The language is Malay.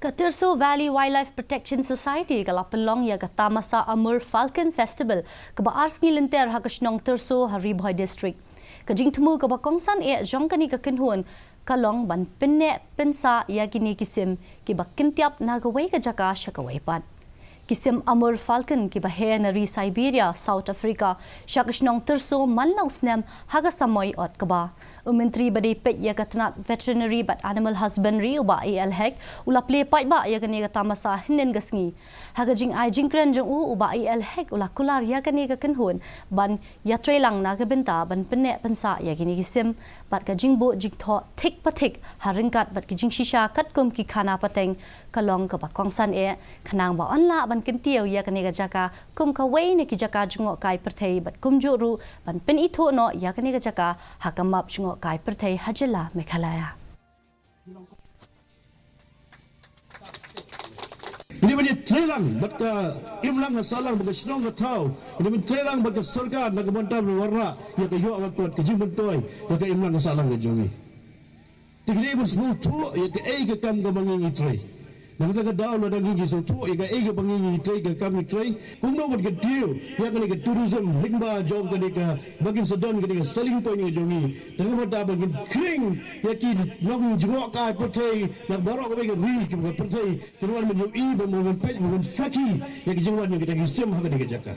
Tyrso Valley Wildlife Protection Society kalapelong ya Tamasa Amur Falcon Festival kaba arsngi lenter ha Shnong Tyrso Haribhoi District. Kajing temu kaba kongsan jongkani kakenhuan kalong ban penne pensa ya kini kisim kiba kintiap nagawai ka jaka syakawai pat. Kisim Amur Falcon kiba he nari Siberia, South Africa, Shnong Tyrso manlaw snem haga samoy ot kaba. Menteri Badai Pet ya katnat veterinary but animal husbandry uba AL hek ula play pai ba ya kani ka Tamasa hinen gasngi. Haga jing ai jingkren jong uba AL hek ula kular ya kani ka kenhun ban ya trelang na ka benta ban penne pensa ya kini kisim bat ka jingbo jigtho thik pathik haringkat bat ki jing shisha kat kum ki khana pateng kalong ka ba kongsan khanang ba onla ban kintiau ya kani ka jaka kum ka wei ne ki jaka jungo kai perthei bat kum juru ban pen itho no ya kani ka jaka hakamap jungo kai perthei hajela Meghalaya. Ini menjadi terang bagi imlang salang bagi Shnong tahu. Ini menjadi terang bagi surga nak mentam warna yang kaya agak kuat kejim bentoy bagi imlang salang kejongi. Tigri bersemu tu yang ke kam kemangi tray. Nak kita daun ada gigi tu yang ke kemangi tray ke kami tray. Kumno bagi deal yang ke tourism lingba jom ke bagi sedon ke selling point kejongi. Dengan mata bagi kering yang long jengok kai pertai nak barok bagi ri ke pertai. Tuan menjadi ibu menjadi pet menjadi saki yang kejongan yang kita kisim hak kita jaka.